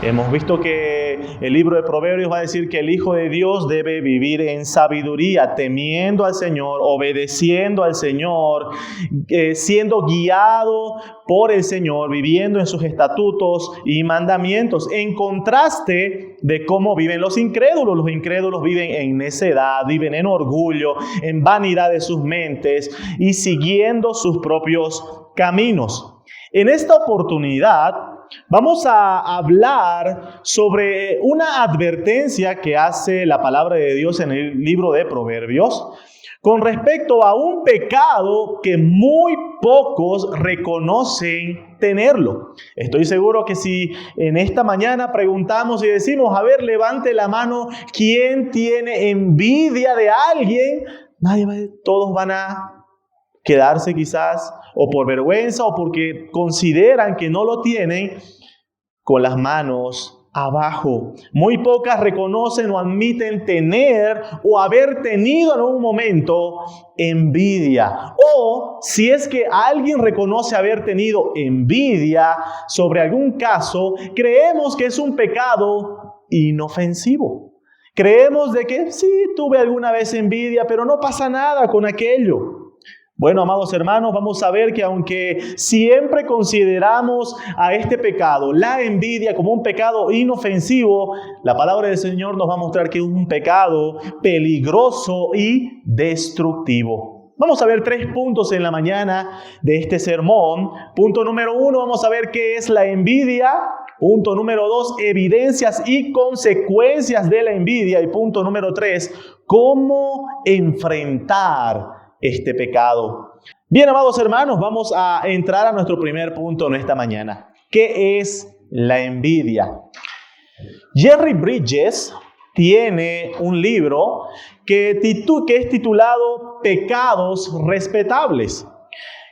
Hemos visto que el libro de Proverbios va a decir que el Hijo de Dios debe vivir en sabiduría, temiendo al Señor, obedeciendo al Señor, siendo guiado por el Señor, viviendo en sus estatutos y mandamientos, en contraste de cómo viven los incrédulos. Los incrédulos viven en necedad, viven en orgullo, en vanidad de sus mentes y siguiendo sus propios caminos. En esta oportunidad vamos a hablar sobre una advertencia que hace la palabra de Dios en el libro de Proverbios con respecto a un pecado que muy pocos reconocen tenerlo. Estoy seguro que si en esta mañana preguntamos y decimos, a ver, levante la mano, ¿quién tiene envidia de alguien? Todos van a quedarse quizás o por vergüenza o porque consideran que no lo tienen, con las manos abajo. Muy pocas reconocen o admiten tener o haber tenido en un momento envidia. O si es que alguien reconoce haber tenido envidia sobre algún caso, creemos que es un pecado inofensivo. Creemos de que sí, tuve alguna vez envidia, pero no pasa nada con aquello. Bueno, amados hermanos, vamos a ver que aunque siempre consideramos a este pecado, la envidia, como un pecado inofensivo, la palabra del Señor nos va a mostrar que es un pecado peligroso y destructivo. Vamos a ver 3 puntos en la mañana de este sermón. Punto número 1, vamos a ver qué es la envidia. Punto número 2, evidencias y consecuencias de la envidia. Y punto número 3, cómo enfrentar este pecado. Bien, amados hermanos, vamos a entrar a nuestro primer punto en esta mañana. ¿Qué es la envidia? Jerry Bridges tiene un libro que es titulado Pecados Respetables.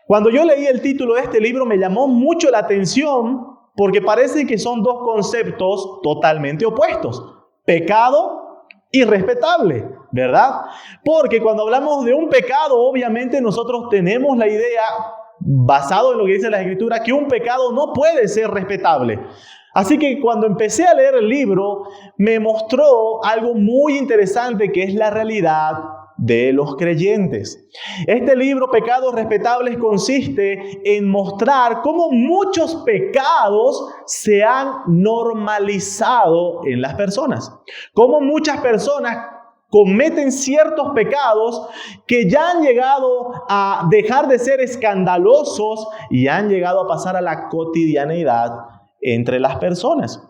Cuando yo leí el título de este libro me llamó mucho la atención porque parece que son dos conceptos totalmente opuestos. Pecado y respetable, ¿verdad? Porque cuando hablamos de un pecado, obviamente nosotros tenemos la idea, basado en lo que dice la Escritura, que un pecado no puede ser respetable. Así que cuando empecé a leer el libro, me mostró algo muy interesante que es la realidad de los creyentes. Este libro, Pecados Respetables, consiste en mostrar cómo muchos pecados se han normalizado en las personas. Cómo muchas personas cometen ciertos pecados que ya han llegado a dejar de ser escandalosos y han llegado a pasar a la cotidianeidad entre las personas.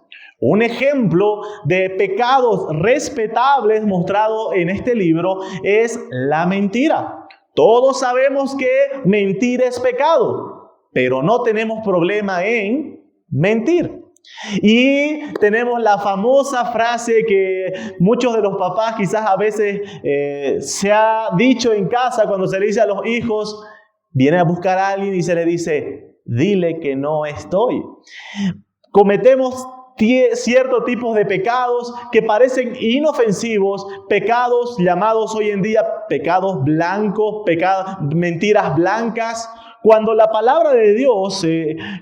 Un ejemplo de pecados respetables mostrado en este libro es la mentira. Todos sabemos que mentir es pecado, pero no tenemos problema en mentir. Y tenemos la famosa frase que muchos de los papás quizás a veces se ha dicho en casa cuando se le dice a los hijos, viene a buscar a alguien y se le dice, dile que no estoy. Cometemos ciertos tipos de pecados que parecen inofensivos, pecados llamados hoy en día pecados blancos, mentiras blancas, cuando la palabra de Dios,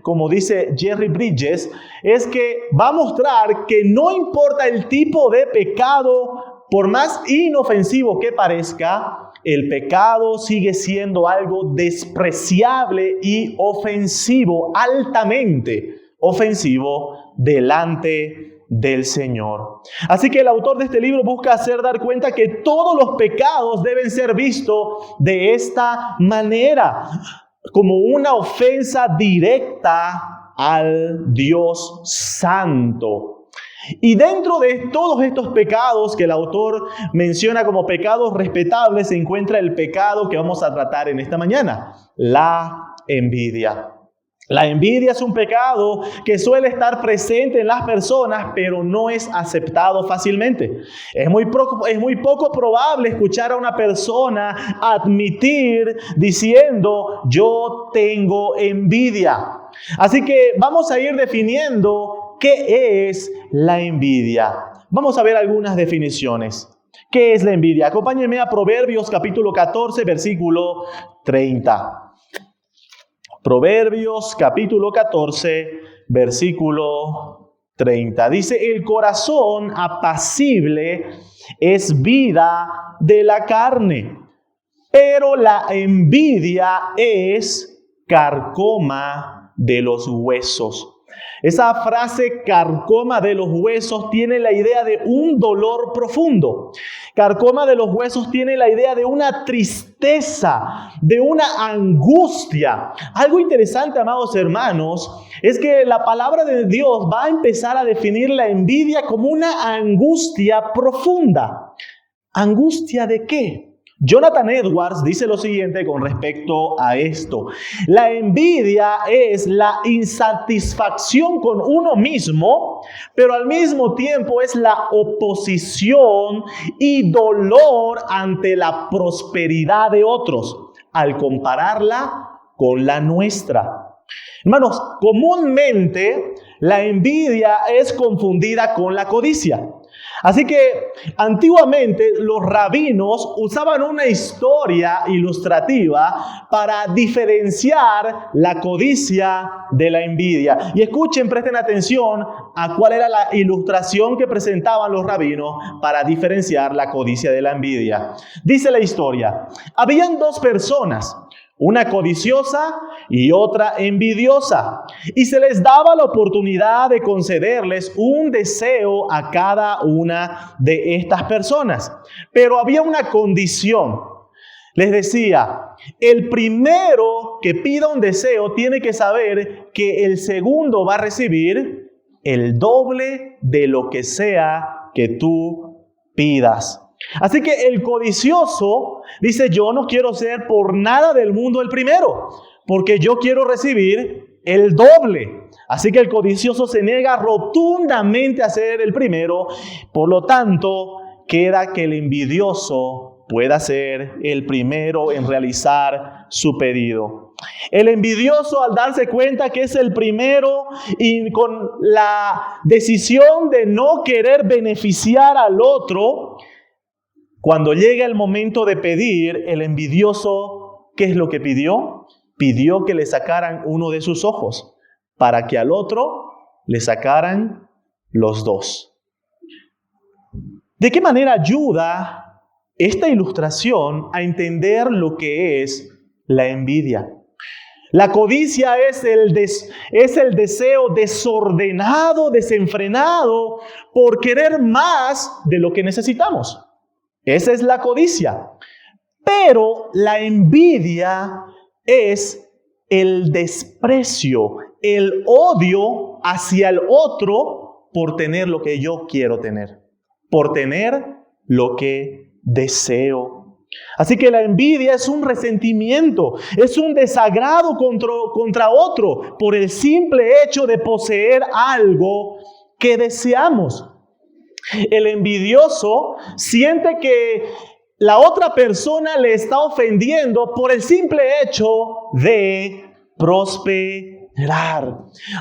como dice Jerry Bridges, es que va a mostrar que no importa el tipo de pecado, por más inofensivo que parezca, el pecado sigue siendo algo despreciable y ofensivo, altamente ofensivo delante del Señor. Así que el autor de este libro busca hacer dar cuenta que todos los pecados deben ser vistos de esta manera, como una ofensa directa al Dios Santo. Y dentro de todos estos pecados que el autor menciona como pecados respetables, se encuentra el pecado que vamos a tratar en esta mañana, la envidia. La envidia es un pecado que suele estar presente en las personas, pero no es aceptado fácilmente. Es muy poco probable escuchar a una persona admitir diciendo, yo tengo envidia. Así que vamos a ir definiendo qué es la envidia. Vamos a ver algunas definiciones. ¿Qué es la envidia? Acompáñenme a Proverbios capítulo 14, versículo 30. Proverbios capítulo 14, versículo 30. Dice, el corazón apacible es vida de la carne, pero la envidia es carcoma de los huesos. Esa frase carcoma de los huesos tiene la idea de un dolor profundo. Carcoma de los huesos tiene la idea de una tristeza, de una angustia. Algo interesante, amados hermanos, es que la palabra de Dios va a empezar a definir la envidia como una angustia profunda. ¿Angustia de qué? Jonathan Edwards dice lo siguiente con respecto a esto. La envidia es la insatisfacción con uno mismo, pero al mismo tiempo es la oposición y dolor ante la prosperidad de otros, al compararla con la nuestra. Hermanos, comúnmente la envidia es confundida con la codicia. Así que antiguamente los rabinos usaban una historia ilustrativa para diferenciar la codicia de la envidia. Y escuchen, presten atención a cuál era la ilustración que presentaban los rabinos para diferenciar la codicia de la envidia. Dice la historia, habían dos personas, una codiciosa y otra envidiosa, y se les daba la oportunidad de concederles un deseo a cada una de estas personas. Pero había una condición. Les decía, el primero que pida un deseo tiene que saber que el segundo va a recibir el doble de lo que sea que tú pidas. Así que el codicioso dice, yo no quiero ser por nada del mundo el primero, porque yo quiero recibir el doble. Así que el codicioso se niega rotundamente a ser el primero. Por lo tanto, queda que el envidioso pueda ser el primero en realizar su pedido. El envidioso, al darse cuenta que es el primero y con la decisión de no querer beneficiar al otro, cuando llega el momento de pedir, el envidioso, ¿qué es lo que pidió? Pidió que le sacaran uno de sus ojos para que al otro le sacaran los dos. ¿De qué manera ayuda esta ilustración a entender lo que es la envidia? La codicia es el deseo desordenado, desenfrenado por querer más de lo que necesitamos. Esa es la codicia. Pero la envidia es el desprecio, el odio hacia el otro por tener lo que yo quiero tener, por tener lo que deseo. Así que la envidia es un resentimiento, es un desagrado contra otro por el simple hecho de poseer algo que deseamos. El envidioso siente que la otra persona le está ofendiendo por el simple hecho de prosperar.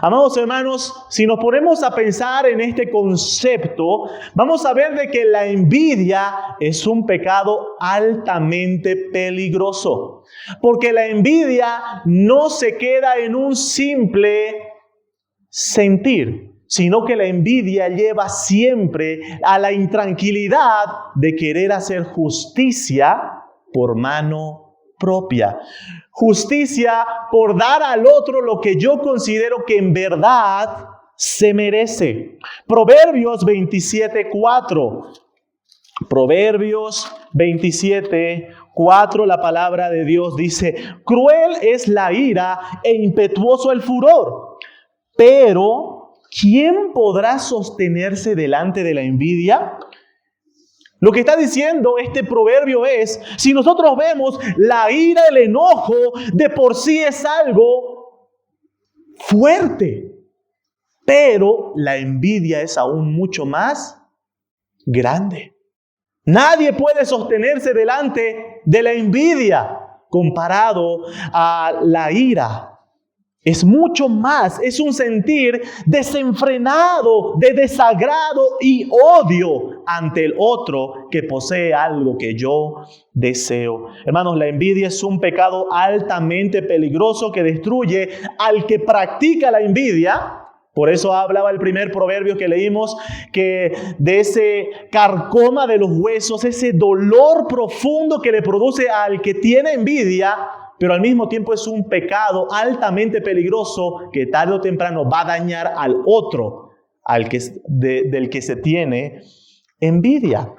Amados hermanos, si nos ponemos a pensar en este concepto, vamos a ver de que la envidia es un pecado altamente peligroso. Porque la envidia no se queda en un simple sentir, sino que la envidia lleva siempre a la intranquilidad de querer hacer justicia por mano propia. Justicia por dar al otro lo que yo considero que en verdad se merece. Proverbios 27:4. Proverbios 27:4, la palabra de Dios dice, cruel es la ira e impetuoso el furor, pero ¿quién podrá sostenerse delante de la envidia? Lo que está diciendo este proverbio es, si nosotros vemos la ira, el enojo, de por sí es algo fuerte, pero la envidia es aún mucho más grande. Nadie puede sostenerse delante de la envidia comparado a la ira. Es mucho más, es un sentir desenfrenado de desagrado y odio ante el otro que posee algo que yo deseo. Hermanos, la envidia es un pecado altamente peligroso que destruye al que practica la envidia Por eso hablaba el primer proverbio que leímos, que de ese carcoma de los huesos, ese dolor profundo que le produce al que tiene envidia, pero al mismo tiempo es un pecado altamente peligroso que tarde o temprano va a dañar al otro, del que se tiene envidia.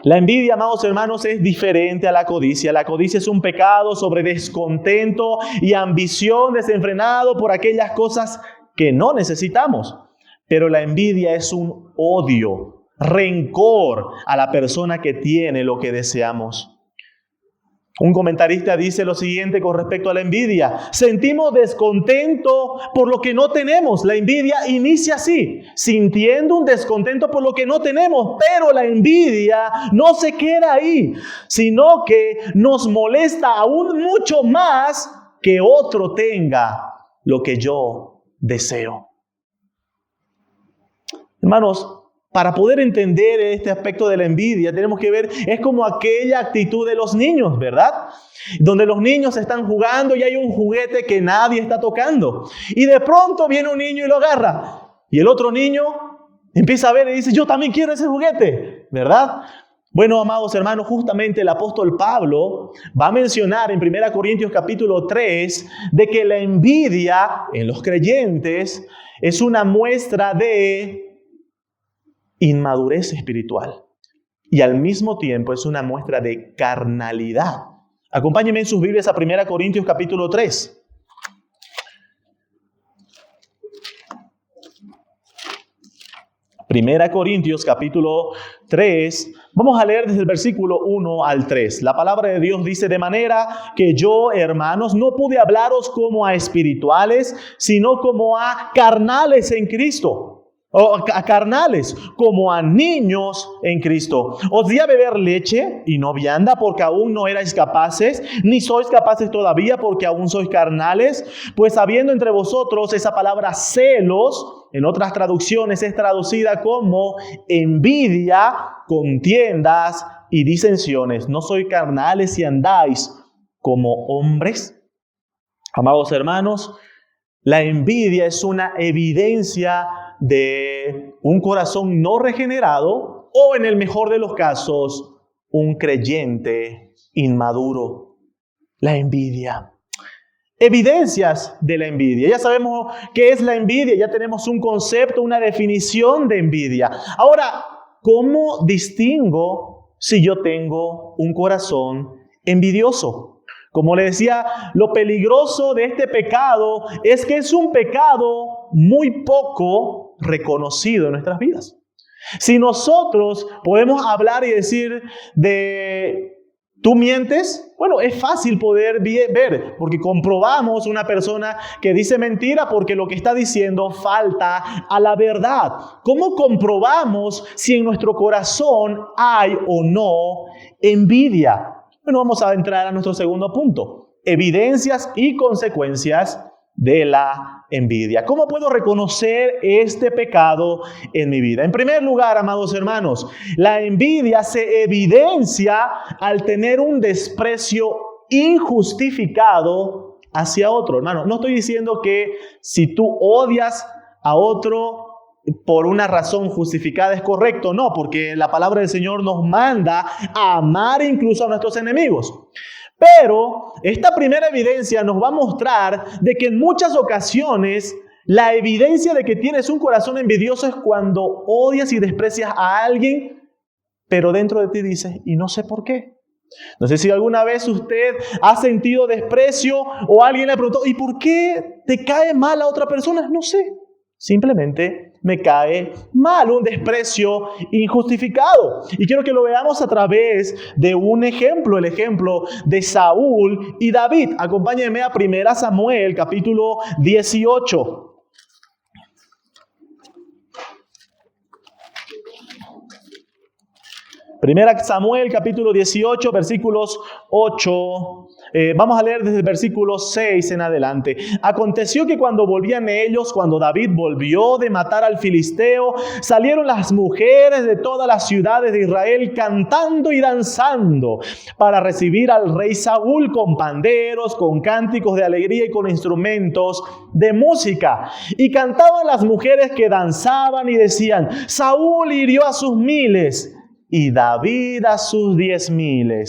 La envidia, amados hermanos, es diferente a la codicia. La codicia es un pecado sobre descontento y ambición desenfrenado por aquellas cosas que no necesitamos. Pero la envidia es un odio, rencor a la persona que tiene lo que deseamos. Un comentarista dice lo siguiente con respecto a la envidia: sentimos descontento por lo que no tenemos. La envidia inicia así, sintiendo un descontento por lo que no tenemos, pero la envidia no se queda ahí, sino que nos molesta aún mucho más que otro tenga lo que yo deseo. Hermanos, para poder entender este aspecto de la envidia, tenemos que ver, es como aquella actitud de los niños, ¿verdad? Donde los niños están jugando y hay un juguete que nadie está tocando. Y de pronto viene un niño y lo agarra. Y el otro niño empieza a ver y dice, yo también quiero ese juguete, ¿verdad? Bueno, amados hermanos, justamente el apóstol Pablo va a mencionar en 1 Corintios capítulo 3 de que la envidia en los creyentes es una muestra de inmadurez espiritual y al mismo tiempo es una muestra de carnalidad. Acompáñenme en sus Biblias a 1 Corintios capítulo 3. Primera Corintios capítulo 3, vamos a leer desde el versículo 1 al 3. La palabra de Dios dice: de manera que yo, hermanos, no pude hablaros como a espirituales, sino como a carnales en Cristo. O a carnales, como a niños en Cristo. Os di a beber leche y no vianda, porque aún no erais capaces, ni sois capaces todavía, porque aún sois carnales. Pues habiendo entre vosotros esa palabra celos, en otras traducciones es traducida como envidia, contiendas y disensiones. ¿No sois carnales y andáis como hombres? Amados hermanos, la envidia es una evidencia de un corazón no regenerado o, en el mejor de los casos, un creyente inmaduro. La envidia. Evidencias de la envidia. Ya sabemos qué es la envidia, ya tenemos un concepto, una definición de envidia. Ahora, ¿cómo distingo si yo tengo un corazón envidioso? Como le decía, lo peligroso de este pecado es que es un pecado muy poco reconocido en nuestras vidas. Si nosotros podemos hablar y decir de ¿tú mientes? Bueno, es fácil poder ver, porque comprobamos una persona que dice mentira porque lo que está diciendo falta a la verdad. ¿Cómo comprobamos si en nuestro corazón hay o no envidia? Bueno, vamos a entrar a nuestro segundo punto: evidencias y consecuencias de la envidia. ¿Cómo puedo reconocer este pecado en mi vida? En primer lugar, amados hermanos, la envidia se evidencia al tener un desprecio injustificado hacia otro. Hermano, no estoy diciendo que si tú odias a otro por una razón justificada es correcto, no, porque la palabra del Señor nos manda a amar incluso a nuestros enemigos. Pero esta primera evidencia nos va a mostrar de que en muchas ocasiones la evidencia de que tienes un corazón envidioso es cuando odias y desprecias a alguien, pero dentro de ti dices, y no sé por qué. No sé si alguna vez usted ha sentido desprecio o alguien le preguntó, ¿y por qué te cae mal a otra persona? No sé. Simplemente me cae mal, un desprecio injustificado. Y quiero que lo veamos a través de un ejemplo, el ejemplo de Saúl y David. Acompáñenme a 1 Samuel, capítulo 18. Primera Samuel, capítulo 18, versículos 8. Vamos a leer desde el versículo 6 en adelante. Aconteció que cuando volvían ellos, cuando David volvió de matar al filisteo, salieron las mujeres de todas las ciudades de Israel cantando y danzando para recibir al rey Saúl con panderos, con cánticos de alegría y con instrumentos de música. Y cantaban las mujeres que danzaban y decían: Saúl hirió a sus miles y David a sus 10,000.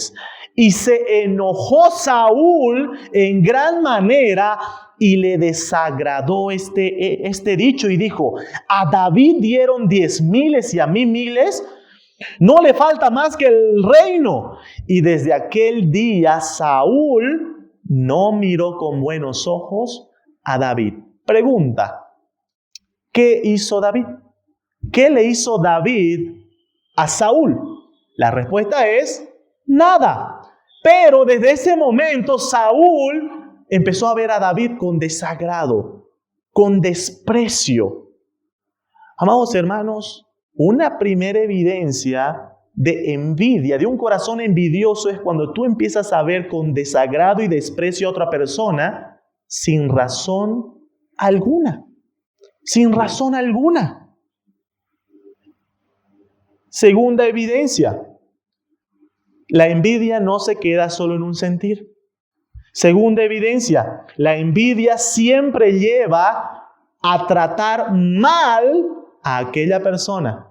Y se enojó Saúl en gran manera y le desagradó este dicho y dijo: a David dieron 10,000 y a mí 1,000. No le falta más que el reino. Y desde aquel día Saúl no miró con buenos ojos a David. Pregunta: ¿qué hizo David? ¿Qué le hizo David a Saúl? La respuesta es nada. Pero desde ese momento Saúl empezó a ver a David con desagrado, con desprecio. Amados hermanos, una primera evidencia de envidia, de un corazón envidioso, es cuando tú empiezas a ver con desagrado y desprecio a otra persona sin razón alguna. Sin razón alguna. Segunda evidencia: la envidia no se queda solo en un sentir. Segunda evidencia: la envidia siempre lleva a tratar mal a aquella persona.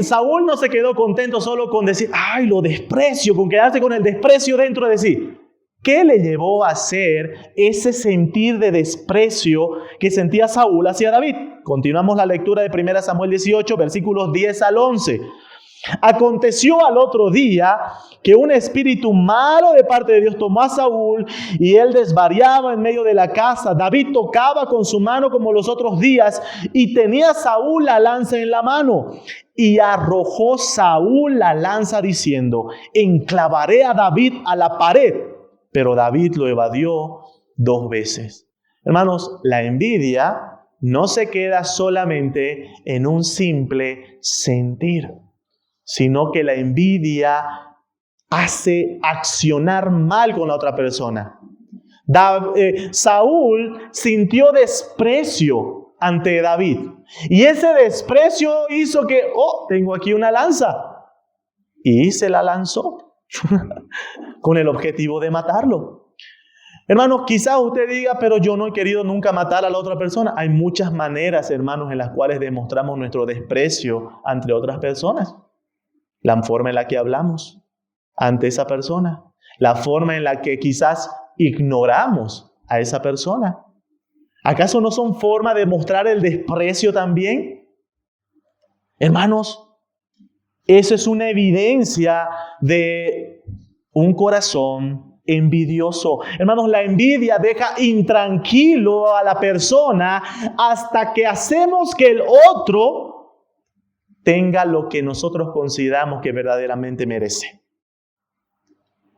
Saúl no se quedó contento solo con decir: ay, lo desprecio, con quedarse con el desprecio dentro de sí. ¿Qué le llevó a hacer ese sentir de desprecio que sentía Saúl hacia David? Continuamos la lectura de 1 Samuel 18, versículos 10 al 11. Aconteció al otro día que un espíritu malo de parte de Dios tomó a Saúl y él desvariaba en medio de la casa. David tocaba con su mano como los otros días y tenía Saúl la lanza en la mano. Y arrojó Saúl la lanza diciendo: enclavaré a David a la pared. Pero David lo evadió 2 veces. Hermanos, la envidia no se queda solamente en un simple sentir, sino que la envidia hace accionar mal con la otra persona. Saúl sintió desprecio ante David. Y ese desprecio hizo que, tengo aquí una lanza. Y se la lanzó con el objetivo de matarlo. Hermanos, quizás usted diga: pero yo no he querido nunca matar a la otra persona. Hay muchas maneras, hermanos, en las cuales demostramos nuestro desprecio ante otras personas. La forma en la que hablamos ante esa persona. La forma en la que quizás ignoramos a esa persona. ¿Acaso no son formas de mostrar el desprecio también? Hermanos, eso es una evidencia de un corazón envidioso. Hermanos, la envidia deja intranquilo a la persona hasta que hacemos que el otro tenga lo que nosotros consideramos que verdaderamente merece.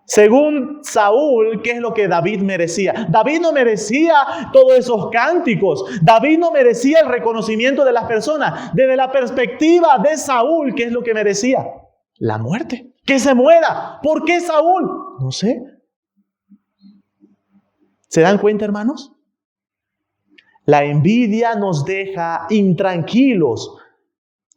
Según Saúl, ¿qué es lo que David merecía? David no merecía todos esos cánticos. David no merecía el reconocimiento de las personas. Desde la perspectiva de Saúl, ¿qué es lo que merecía? La muerte. Que se muera. ¿Por qué Saúl? No sé. ¿Se dan cuenta, hermanos? La envidia nos deja intranquilos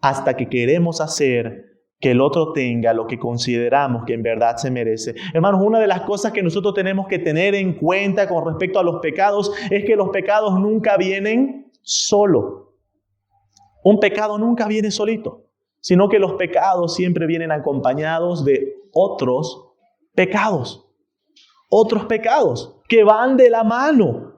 hasta que queremos hacer que el otro tenga lo que consideramos que en verdad se merece. Hermanos, una de las cosas que nosotros tenemos que tener en cuenta con respecto a los pecados es que los pecados nunca vienen solo. Un pecado nunca viene solito, sino que los pecados siempre vienen acompañados de otros pecados. Otros pecados que van de la mano.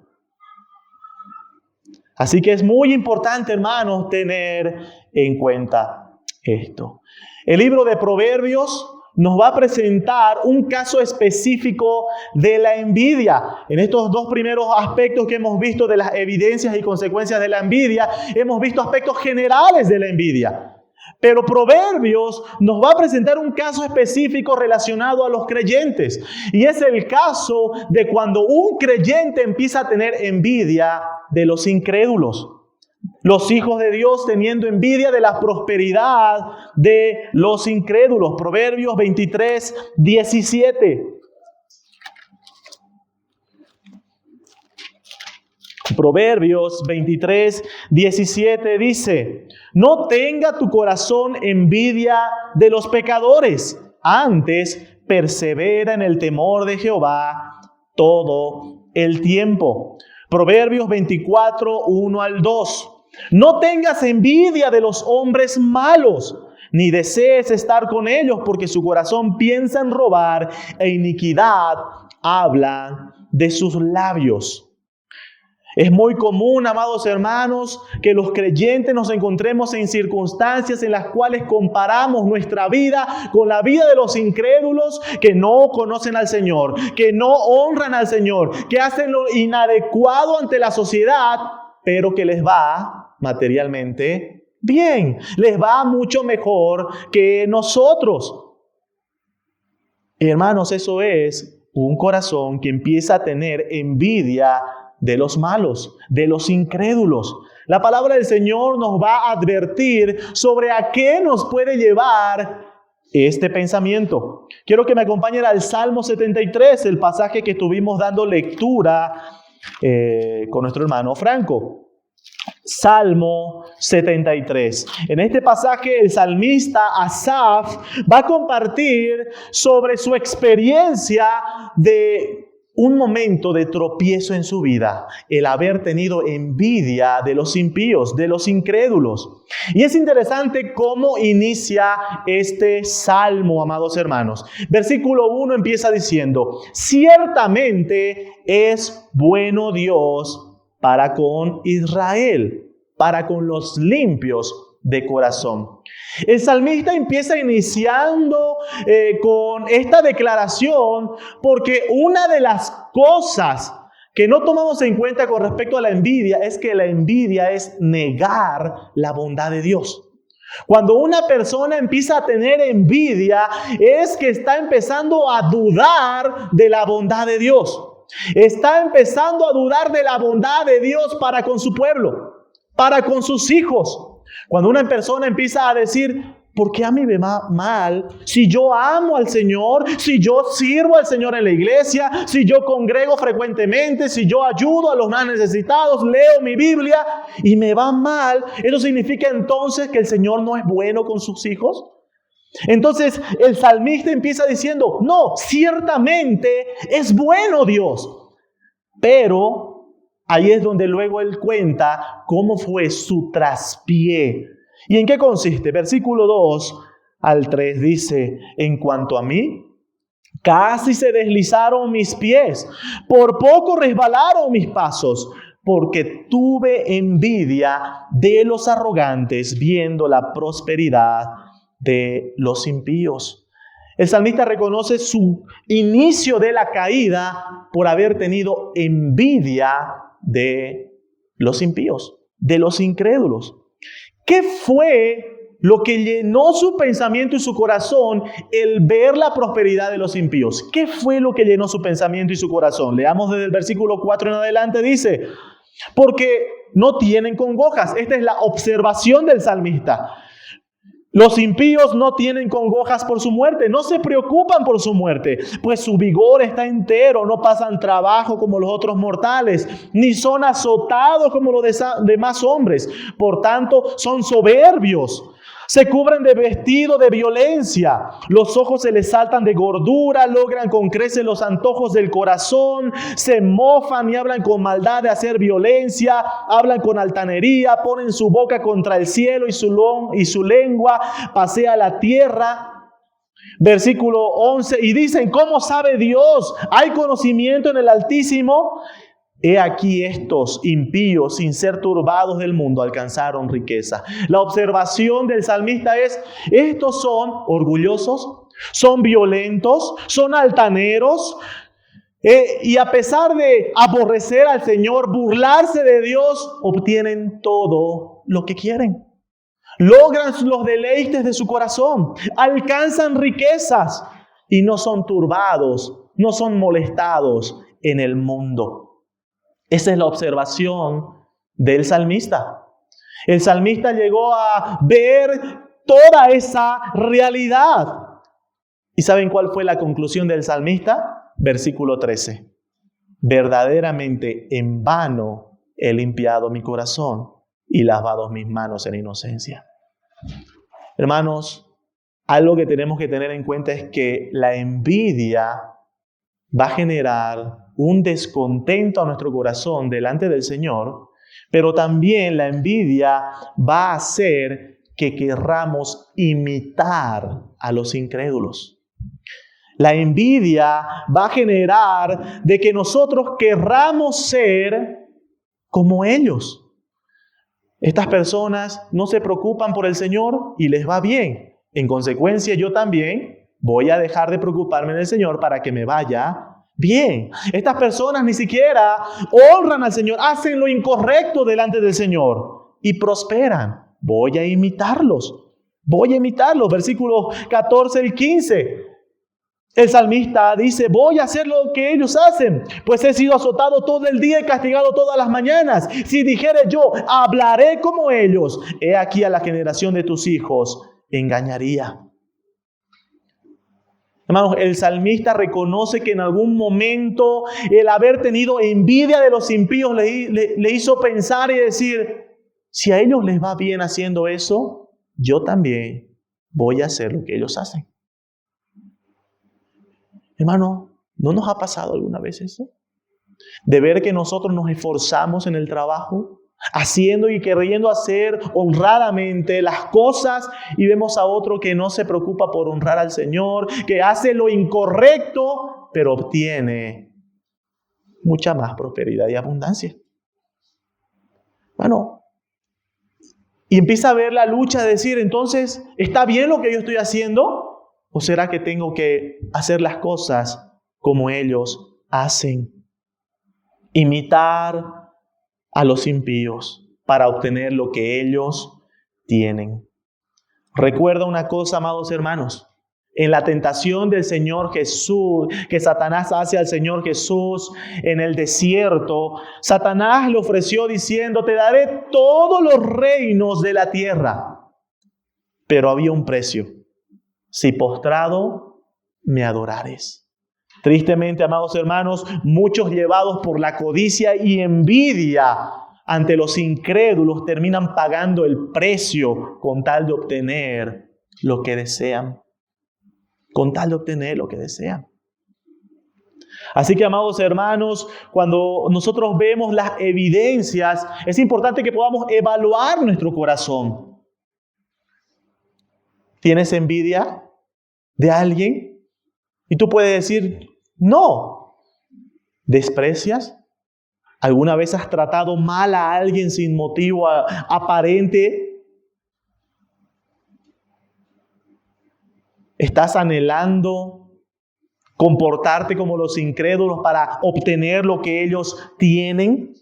Así que es muy importante, hermanos, tener en cuenta esto. El libro de Proverbios nos va a presentar un caso específico de la envidia. En estos 2 primeros aspectos que hemos visto de las evidencias y consecuencias de la envidia, hemos visto aspectos generales de la envidia. Pero Proverbios nos va a presentar un caso específico relacionado a los creyentes. Y es el caso de cuando un creyente empieza a tener envidia de los incrédulos. Los hijos de Dios teniendo envidia de la prosperidad de los incrédulos. Proverbios 23, 17. Proverbios 23, 17 dice: no tenga tu corazón envidia de los pecadores, antes persevera en el temor de Jehová todo el tiempo. Proverbios 24, 1 al 2. No tengas envidia de los hombres malos, ni desees estar con ellos, porque su corazón piensa en robar e iniquidad habla de sus labios. Es muy común, amados hermanos, que los creyentes nos encontremos en circunstancias en las cuales comparamos nuestra vida con la vida de los incrédulos que no conocen al Señor, que no honran al Señor, que hacen lo inadecuado ante la sociedad, pero que les va materialmente bien, les va mucho mejor que nosotros. Hermanos, eso es un corazón que empieza a tener envidia de los malos, de los incrédulos. La palabra del Señor nos va a advertir sobre a qué nos puede llevar este pensamiento. Quiero que me acompañen al Salmo 73, el pasaje que estuvimos dando lectura con nuestro hermano Franco. Salmo 73. En este pasaje el salmista Asaf va a compartir sobre su experiencia de un momento de tropiezo en su vida, el haber tenido envidia de los impíos, de los incrédulos. Y es interesante cómo inicia este salmo, amados hermanos. Versículo 1 empieza diciendo: ciertamente es bueno Dios para con Israel, para con los limpios de corazón. El salmista empieza iniciando con esta declaración porque una de las cosas que no tomamos en cuenta con respecto a la envidia es que la envidia es negar la bondad de Dios. Cuando una persona empieza a tener envidia es que está empezando a dudar de la bondad de Dios. Está empezando a dudar de la bondad de Dios para con su pueblo, para con sus hijos. Cuando una persona empieza a decir: ¿por qué a mí me va mal? Si yo amo al Señor, si yo sirvo al Señor en la iglesia, si yo congrego frecuentemente, si yo ayudo a los más necesitados, leo mi Biblia y me va mal, ¿eso significa entonces que el Señor no es bueno con sus hijos? Entonces el salmista empieza diciendo: no, ciertamente es bueno Dios. Pero ahí es donde luego él cuenta cómo fue su traspié. ¿Y en qué consiste? Versículo 2 al 3 dice: en cuanto a mí, casi se deslizaron mis pies, por poco resbalaron mis pasos, porque tuve envidia de los arrogantes, viendo la prosperidad de los impíos. El salmista reconoce su inicio de la caída por haber tenido envidia de los impíos, de los incrédulos. ¿Qué fue lo que llenó su pensamiento y su corazón el ver la prosperidad de los impíos? ¿Qué fue lo que llenó su pensamiento y su corazón? Leamos desde el versículo 4 en adelante, dice: porque no tienen congojas. Esta es la observación del salmista. Los impíos no tienen congojas por su muerte, no se preocupan por su muerte, pues su vigor está entero, no pasan trabajo como los otros mortales, ni son azotados como los demás hombres. Por tanto, son soberbios, se cubren de vestido de violencia, los ojos se les saltan de gordura, logran con creces los antojos del corazón, se mofan y hablan con maldad de hacer violencia, hablan con altanería, ponen su boca contra el cielo y su lengua pasea la tierra. Versículo 11, y dicen: ¿cómo sabe Dios? ¿Hay conocimiento en el Altísimo? He aquí estos impíos, sin ser turbados del mundo, alcanzaron riqueza. La observación del salmista es: estos son orgullosos, son violentos, son altaneros, y a pesar de aborrecer al Señor, burlarse de Dios, obtienen todo lo que quieren. Logran los deleites de su corazón, alcanzan riquezas y no son turbados, no son molestados en el mundo. Esa es la observación del salmista. El salmista llegó a ver toda esa realidad. ¿Y saben cuál fue la conclusión del salmista? Versículo 13. Verdaderamente en vano he limpiado mi corazón y lavado mis manos en inocencia. Hermanos, algo que tenemos que tener en cuenta es que la envidia va a generar un descontento a nuestro corazón delante del Señor, pero también la envidia va a hacer que querramos imitar a los incrédulos. La envidia va a generar de que nosotros querramos ser como ellos. Estas personas no se preocupan por el Señor y les va bien. En consecuencia, yo también voy a dejar de preocuparme del Señor para que me vaya bien. Estas personas ni siquiera honran al Señor, hacen lo incorrecto delante del Señor y prosperan. Voy a imitarlos. Versículos 14 y 15. El salmista dice, voy a hacer lo que ellos hacen, pues he sido azotado todo el día y castigado todas las mañanas. Si dijere yo, hablaré como ellos, he aquí a la generación de tus hijos engañaría. Hermanos, el salmista reconoce que en algún momento el haber tenido envidia de los impíos le hizo pensar y decir, si a ellos les va bien haciendo eso, yo también voy a hacer lo que ellos hacen. Hermano, ¿no nos ha pasado alguna vez eso? De ver que nosotros nos esforzamos en el trabajo, haciendo y queriendo hacer honradamente las cosas y vemos a otro que no se preocupa por honrar al Señor, que hace lo incorrecto, pero obtiene mucha más prosperidad y abundancia. Bueno, y empieza a ver la lucha de decir, entonces, ¿está bien lo que yo estoy haciendo? ¿O será que tengo que hacer las cosas como ellos hacen? Imitar a los impíos para obtener lo que ellos tienen. Recuerda una cosa, amados hermanos. En la tentación del Señor Jesús, que Satanás hace al Señor Jesús en el desierto, Satanás le ofreció diciendo, te daré todos los reinos de la tierra. Pero había un precio. Si postrado me adorares. Tristemente, amados hermanos, muchos llevados por la codicia y envidia ante los incrédulos terminan pagando el precio con tal de obtener lo que desean. Así que, amados hermanos, cuando nosotros vemos las evidencias, es importante que podamos evaluar nuestro corazón. ¿Tienes envidia de alguien? Y tú puedes decir, no. ¿Desprecias? ¿Alguna vez has tratado mal a alguien sin motivo aparente? ¿Estás anhelando comportarte como los incrédulos para obtener lo que ellos tienen?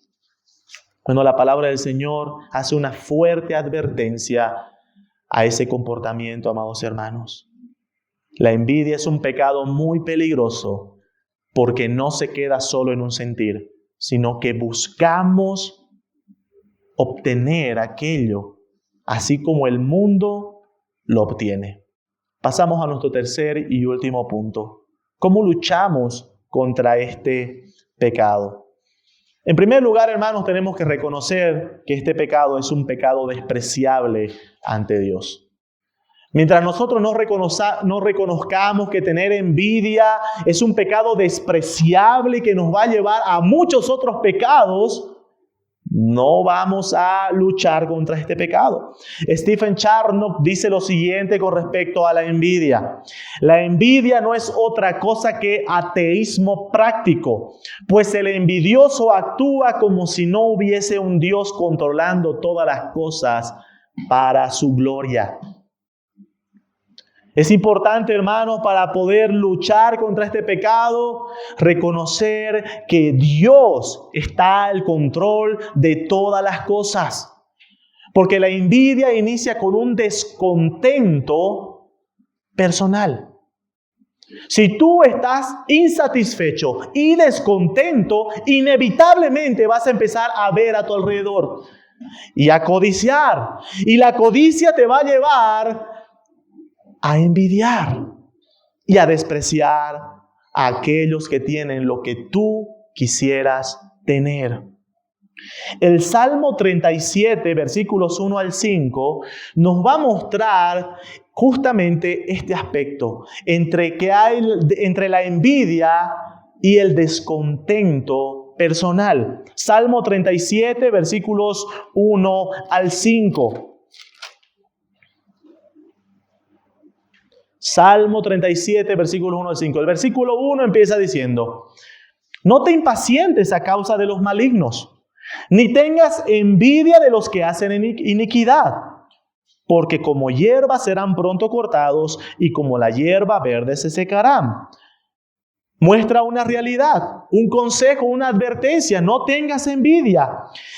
Bueno, la palabra del Señor hace una fuerte advertencia a ese comportamiento, amados hermanos. La envidia es un pecado muy peligroso porque no se queda solo en un sentir, sino que buscamos obtener aquello así como el mundo lo obtiene. Pasamos a nuestro tercer y último punto. ¿Cómo luchamos contra este pecado? En primer lugar, hermanos, tenemos que reconocer que este pecado es un pecado despreciable ante Dios. Mientras nosotros no reconozcamos que tener envidia es un pecado despreciable que nos va a llevar a muchos otros pecados, no vamos a luchar contra este pecado. Stephen Charnock dice lo siguiente con respecto a la envidia. La envidia no es otra cosa que ateísmo práctico, pues el envidioso actúa como si no hubiese un Dios controlando todas las cosas para su gloria. Es importante, hermanos, para poder luchar contra este pecado, reconocer que Dios está al control de todas las cosas. Porque la envidia inicia con un descontento personal. Si tú estás insatisfecho y descontento, inevitablemente vas a empezar a ver a tu alrededor. y a codiciar. Y la codicia te va a llevar a envidiar y a despreciar a aquellos que tienen lo que tú quisieras tener. El Salmo 37, versículos 1 al 5, nos va a mostrar justamente este aspecto entre la envidia y el descontento personal. Salmo 37, versículos 1 al 5. Salmo 37, versículos 1 al 5. El versículo 1 empieza diciendo: no te impacientes a causa de los malignos, ni tengas envidia de los que hacen iniquidad, porque como hierba serán pronto cortados y como la hierba verde se secarán. Muestra una realidad, un consejo, una advertencia: no tengas envidia.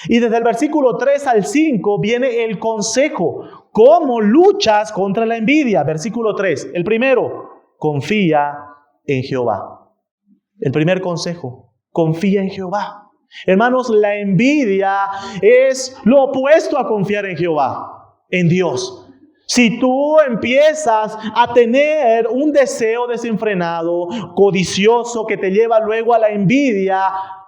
Y desde el versículo 3 al 5 viene el consejo. ¿Cómo luchas contra la envidia? Versículo 3. El primero, confía en Jehová. El primer consejo, confía en Jehová. Hermanos, la envidia es lo opuesto a confiar en Jehová, en Dios. Si tú empiezas a tener un deseo desenfrenado, codicioso, que te lleva luego a la envidia,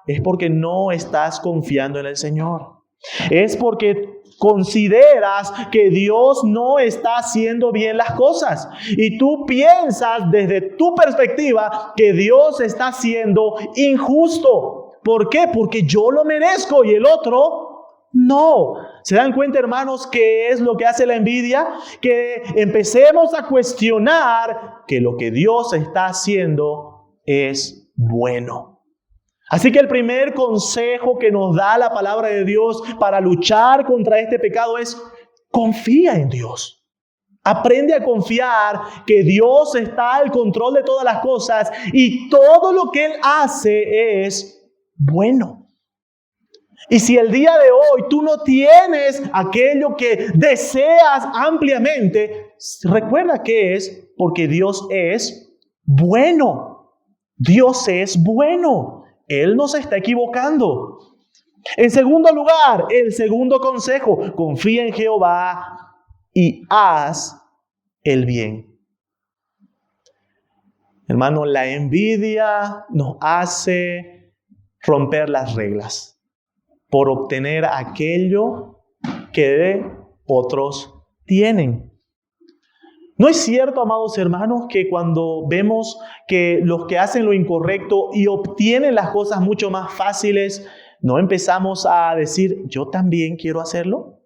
es porque no estás confiando en el Señor. Es porque consideras que Dios no está haciendo bien las cosas. Y tú piensas desde tu perspectiva que Dios está siendo injusto. ¿Por qué? Porque yo lo merezco y el otro no. ¿Se dan cuenta, hermanos, qué es lo que hace la envidia? Que empecemos a cuestionar que lo que Dios está haciendo es bueno. Así que el primer consejo que nos da la palabra de Dios para luchar contra este pecado es: confía en Dios. Aprende a confiar que Dios está al control de todas las cosas y todo lo que Él hace es bueno. Y si el día de hoy tú no tienes aquello que deseas ampliamente, recuerda que es porque Dios es bueno. Dios es bueno. Él no se está equivocando. En segundo lugar, el segundo consejo: confía en Jehová y haz el bien. Hermano, la envidia nos hace romper las reglas por obtener aquello que otros tienen. ¿No es cierto, amados hermanos, que cuando vemos que los que hacen lo incorrecto y obtienen las cosas mucho más fáciles, no empezamos a decir: yo también quiero hacerlo?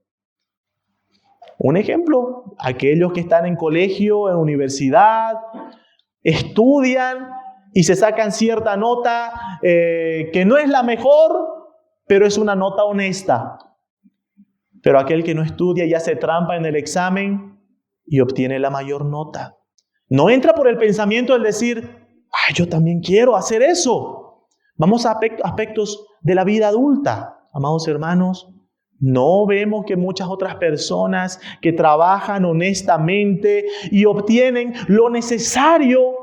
Un ejemplo: aquellos que están en colegio, en universidad, estudian y se sacan cierta nota que no es la mejor, pero es una nota honesta. Pero aquel que no estudia y hace trampa en el examen y obtiene la mayor nota. No entra por el pensamiento el decir: yo también quiero hacer eso. Vamos a aspectos de la vida adulta. Amados hermanos, no vemos que muchas otras personas que trabajan honestamente y obtienen lo necesario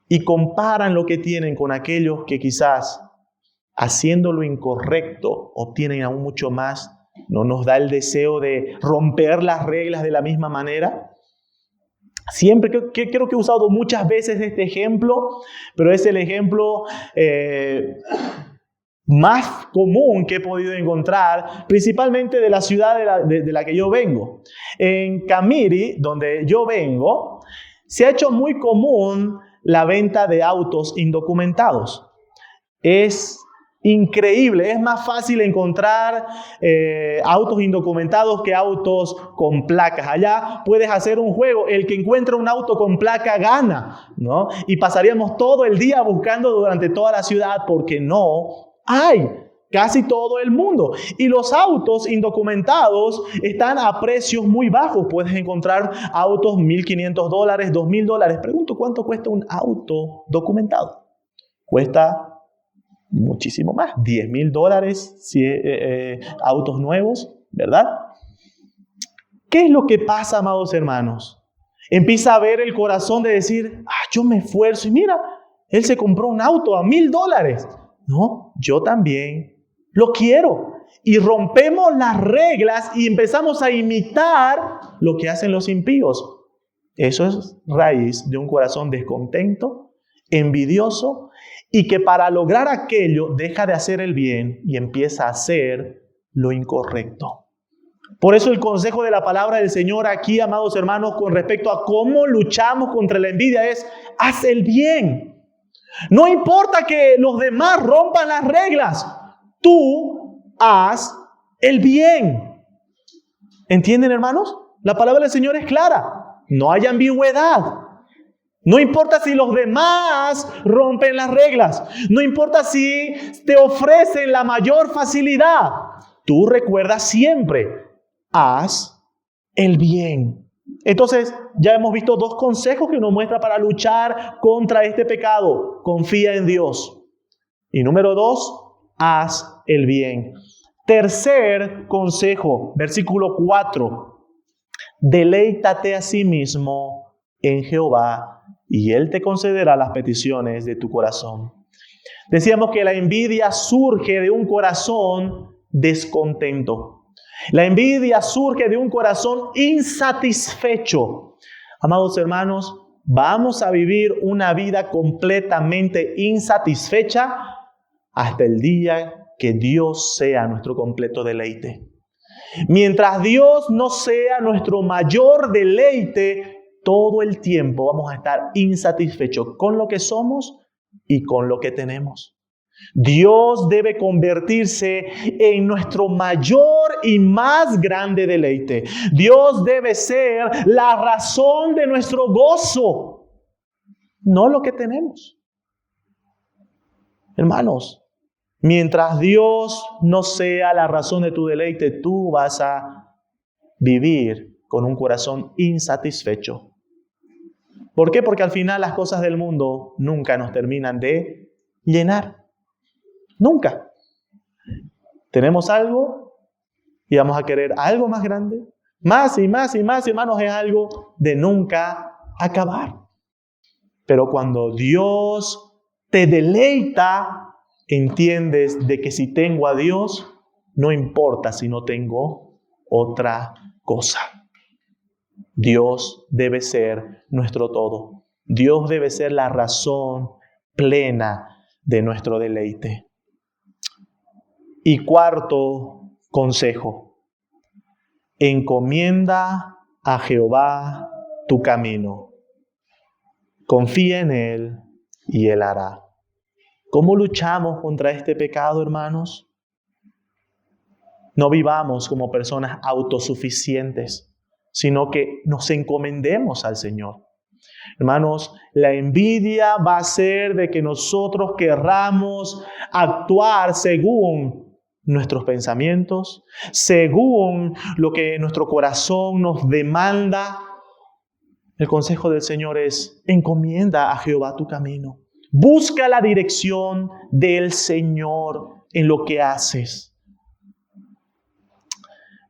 y comparan lo que tienen con aquellos que quizás haciendo lo incorrecto obtienen aún mucho más? ¿No nos da el deseo de romper las reglas de la misma manera? Siempre creo que he usado muchas veces este ejemplo, pero es el ejemplo más común que he podido encontrar, principalmente de la ciudad de la que yo vengo. En Camiri, donde yo vengo, se ha hecho muy común la venta de autos indocumentados. Es increíble, es más fácil encontrar autos indocumentados que autos con placas. Allá puedes hacer un juego: el que encuentra un auto con placa gana, ¿no? Y pasaríamos todo el día buscando durante toda la ciudad porque no hay casi todo el mundo. Y los autos indocumentados están a precios muy bajos. Puedes encontrar autos $1,500, $2,000. Pregunto, ¿cuánto cuesta un auto documentado? Cuesta muchísimo más, $10,000 si autos nuevos, ¿verdad? ¿Qué es lo que pasa, amados hermanos? Empieza a ver el corazón de decir: yo me esfuerzo y mira, él se compró un auto a $1,000. No, yo también lo quiero. y rompemos las reglas y empezamos a imitar lo que hacen los impíos. Eso es raíz de un corazón descontento, envidioso, y que para lograr aquello deja de hacer el bien y empieza a hacer lo incorrecto. Por eso el consejo de la palabra del Señor aquí, amados hermanos, con respecto a cómo luchamos contra la envidia es: haz el bien. No importa que los demás rompan las reglas, tú haz el bien. ¿Entienden, hermanos? La palabra del Señor es clara. No hay ambigüedad. No importa si los demás rompen las reglas. No importa si te ofrecen la mayor facilidad. Tú recuerda siempre: haz el bien. Entonces, ya hemos visto dos consejos que nos muestra para luchar contra este pecado. Confía en Dios. Y número 2, haz el bien. Tercer consejo, versículo 4. Deleítate a sí mismo en Jehová, y Él te concederá las peticiones de tu corazón. Decíamos que la envidia surge de un corazón descontento. La envidia surge de un corazón insatisfecho. Amados hermanos, vamos a vivir una vida completamente insatisfecha hasta el día que Dios sea nuestro completo deleite. Mientras Dios no sea nuestro mayor deleite, todo el tiempo vamos a estar insatisfechos con lo que somos y con lo que tenemos. Dios debe convertirse en nuestro mayor y más grande deleite. Dios debe ser la razón de nuestro gozo, no lo que tenemos. Hermanos, mientras Dios no sea la razón de tu deleite, tú vas a vivir con un corazón insatisfecho. ¿Por qué? Porque al final las cosas del mundo nunca nos terminan de llenar. Nunca. Tenemos algo y vamos a querer algo más grande. Más y más y más, hermanos, es algo de nunca acabar. Pero cuando Dios te deleita, entiendes de que si tengo a Dios, no importa si no tengo otra cosa. Dios debe ser nuestro todo. Dios debe ser la razón plena de nuestro deleite. Y cuarto consejo: encomienda a Jehová tu camino. Confía en Él y Él hará. ¿Cómo luchamos contra este pecado, hermanos? No vivamos como personas autosuficientes, sino que nos encomendemos al Señor. Hermanos, la envidia va a ser de que nosotros querramos actuar según nuestros pensamientos, según lo que nuestro corazón nos demanda. El consejo del Señor es: encomienda a Jehová tu camino. Busca la dirección del Señor en lo que haces.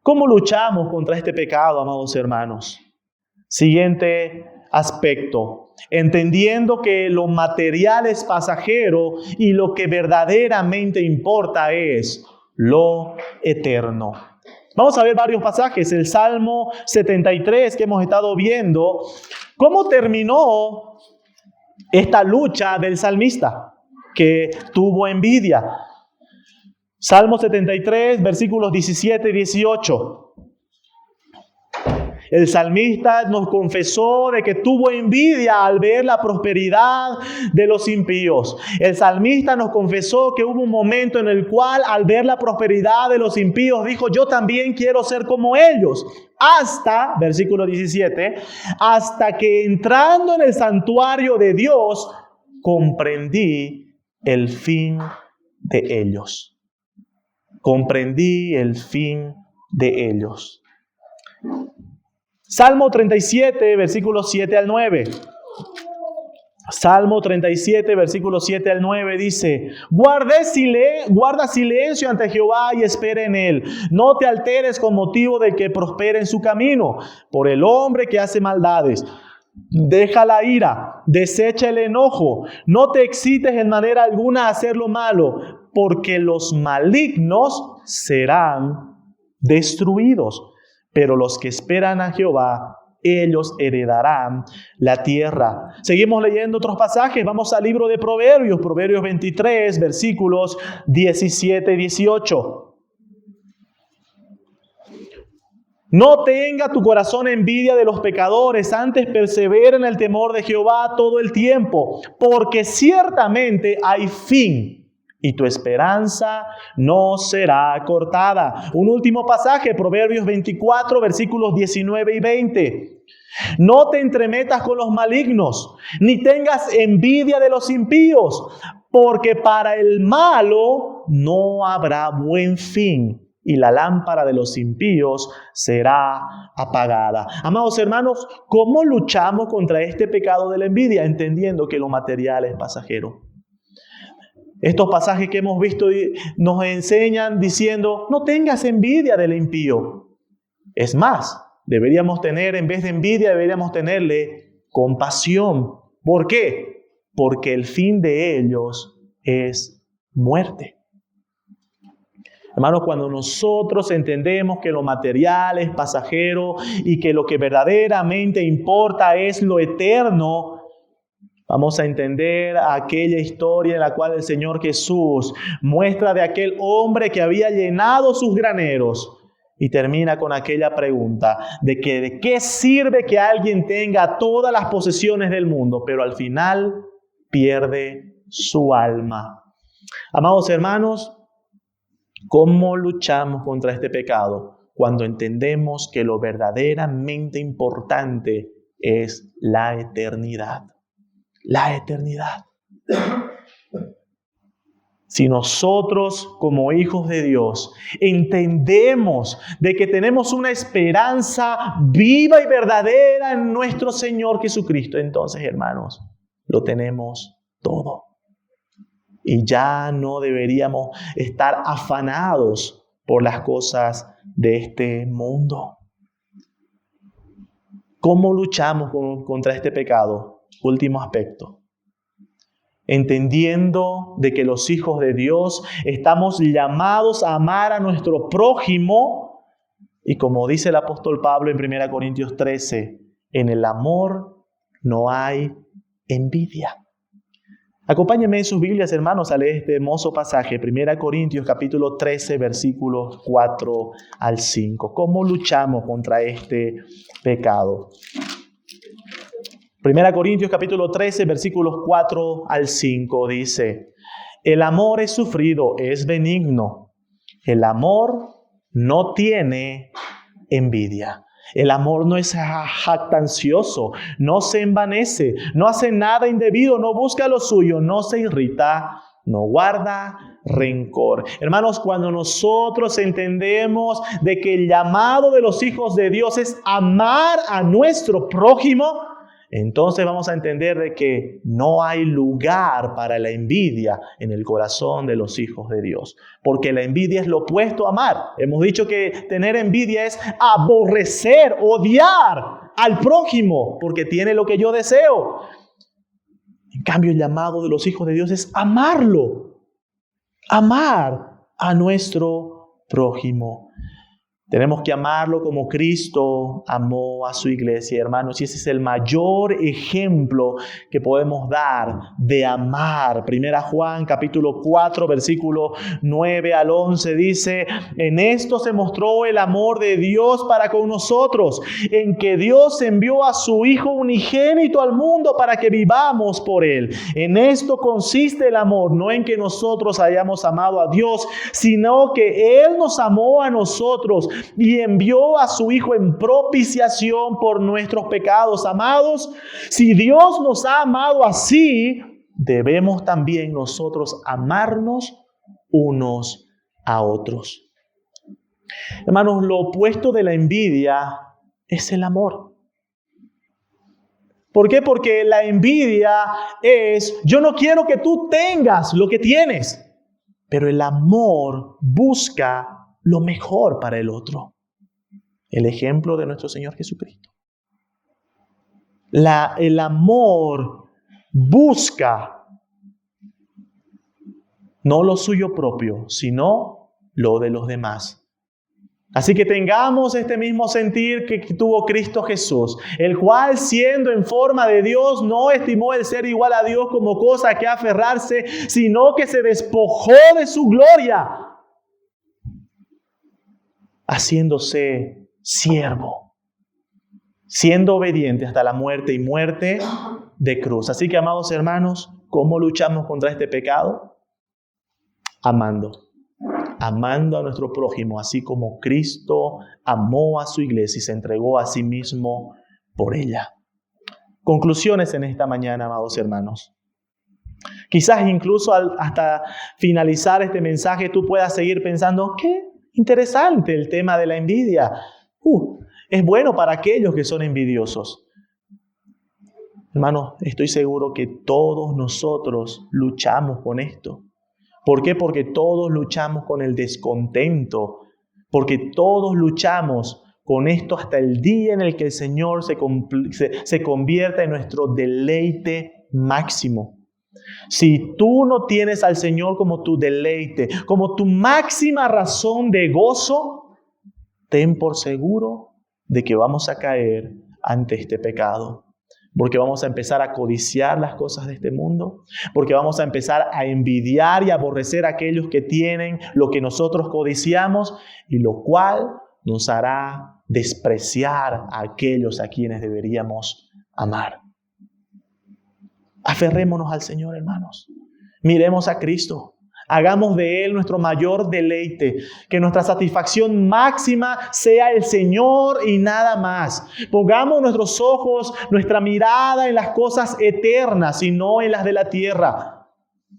¿Cómo luchamos contra este pecado, amados hermanos? Siguiente aspecto: entendiendo que lo material es pasajero y lo que verdaderamente importa es lo eterno. Vamos a ver varios pasajes. El Salmo 73 que hemos estado viendo. ¿Cómo terminó esta lucha del salmista que tuvo envidia? Salmo 73, versículos 17 y 18. El salmista nos confesó de que tuvo envidia al ver la prosperidad de los impíos. El salmista nos confesó que hubo un momento en el cual, al ver la prosperidad de los impíos, dijo: yo también quiero ser como ellos. Hasta, versículo 17, hasta que entrando en el santuario de Dios, comprendí el fin de ellos. Comprendí el fin de ellos. Salmo 37, versículos 7 al 9. Salmo 37, versículos 7 al 9 dice: guarda silencio ante Jehová y espera en Él. No te alteres con motivo del que prospera en su camino, por el hombre que hace maldades. Deja la ira, desecha el enojo, no te excites en manera alguna a hacer lo malo, porque los malignos serán destruidos, pero los que esperan a Jehová, ellos heredarán la tierra. Seguimos leyendo otros pasajes. Vamos al libro de Proverbios, Proverbios 23, versículos 17 y 18. No tenga tu corazón envidia de los pecadores, antes persevera en el temor de Jehová todo el tiempo, porque ciertamente hay fin y tu esperanza no será cortada. Un último pasaje, Proverbios 24, versículos 19 y 20. No te entremetas con los malignos, ni tengas envidia de los impíos, porque para el malo no habrá buen fin, y la lámpara de los impíos será apagada. Amados hermanos, ¿cómo luchamos contra este pecado de la envidia? Entendiendo que lo material es pasajero. Estos pasajes que hemos visto nos enseñan diciendo, no tengas envidia del impío. Es más, deberíamos tener, en vez de envidia, deberíamos tenerle compasión. ¿Por qué? Porque el fin de ellos es muerte. Hermanos, cuando nosotros entendemos que lo material es pasajero y que lo que verdaderamente importa es lo eterno, vamos a entender aquella historia en la cual el Señor Jesús muestra de aquel hombre que había llenado sus graneros y termina con aquella pregunta de qué sirve que alguien tenga todas las posesiones del mundo, pero al final pierde su alma. Amados hermanos, ¿cómo luchamos contra este pecado? Cuando entendemos que lo verdaderamente importante es la eternidad. La eternidad. Si nosotros como hijos de Dios entendemos de que tenemos una esperanza viva y verdadera en nuestro Señor Jesucristo, entonces, hermanos, lo tenemos todo. Y ya no deberíamos estar afanados por las cosas de este mundo. ¿Cómo luchamos contra este pecado? Último aspecto. Entendiendo de que los hijos de Dios estamos llamados a amar a nuestro prójimo. Y como dice el apóstol Pablo en 1 Corintios 13, en el amor no hay envidia. Acompáñenme en sus Biblias, hermanos, a leer este hermoso pasaje, 1 Corintios capítulo 13, versículos 4 al 5. ¿Cómo luchamos contra este pecado? 1 Corintios capítulo 13, versículos 4 al 5 dice, el amor es sufrido, es benigno. El amor no tiene envidia. El amor no es jactancioso, no se envanece, no hace nada indebido, no busca lo suyo, no se irrita, no guarda rencor. Hermanos, cuando nosotros entendemos de que el llamado de los hijos de Dios es amar a nuestro prójimo, entonces vamos a entender de que no hay lugar para la envidia en el corazón de los hijos de Dios. Porque la envidia es lo opuesto a amar. Hemos dicho que tener envidia es aborrecer, odiar al prójimo porque tiene lo que yo deseo. En cambio, el llamado de los hijos de Dios es amarlo. Amar a nuestro prójimo. Tenemos que amarlo como Cristo amó a su iglesia, hermanos. Y ese es el mayor ejemplo que podemos dar de amar. 1 Juan capítulo 4, versículo 9 al 11 dice, en esto se mostró el amor de Dios para con nosotros, en que Dios envió a su Hijo unigénito al mundo para que vivamos por Él. En esto consiste el amor, no en que nosotros hayamos amado a Dios, sino que Él nos amó a nosotros y envió a su Hijo en propiciación por nuestros pecados. Amados, si Dios nos ha amado así, debemos también nosotros amarnos unos a otros. Hermanos, lo opuesto de la envidia es el amor. ¿Por qué? Porque la envidia es, yo no quiero que tú tengas lo que tienes, pero el amor busca lo mejor para el otro. El ejemplo de nuestro Señor Jesucristo. El amor busca no lo suyo propio, sino lo de los demás. Así que tengamos este mismo sentir que tuvo Cristo Jesús, el cual, siendo en forma de Dios, no estimó el ser igual a Dios como cosa que aferrarse, sino que se despojó de su gloria, haciéndose siervo, siendo obediente hasta la muerte y muerte de cruz. Así que, amados hermanos, ¿cómo luchamos contra este pecado? Amando a nuestro prójimo, así como Cristo amó a su iglesia y se entregó a sí mismo por ella. Conclusiones en esta mañana, amados hermanos. Quizás incluso hasta finalizar este mensaje tú puedas seguir pensando, qué interesante el tema de la envidia. Es bueno para aquellos que son envidiosos. Hermanos, estoy seguro que todos nosotros luchamos con esto. ¿Por qué? Porque todos luchamos con el descontento, porque todos luchamos con esto hasta el día en el que el Señor se convierta en nuestro deleite máximo. Si tú no tienes al Señor como tu deleite, como tu máxima razón de gozo, ten por seguro de que vamos a caer ante este pecado. Porque vamos a empezar a codiciar las cosas de este mundo. Porque vamos a empezar a envidiar y aborrecer a aquellos que tienen lo que nosotros codiciamos. Y lo cual nos hará despreciar a aquellos a quienes deberíamos amar. Aferrémonos al Señor, hermanos. Miremos a Cristo. Hagamos de Él nuestro mayor deleite. Que nuestra satisfacción máxima sea el Señor y nada más. Pongamos nuestros ojos, nuestra mirada en las cosas eternas y no en las de la tierra.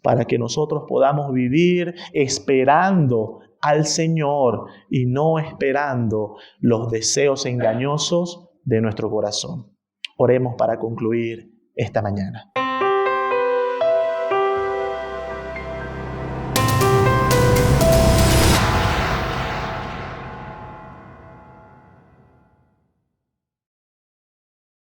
Para que nosotros podamos vivir esperando al Señor y no esperando los deseos engañosos de nuestro corazón. Oremos para concluir esta mañana.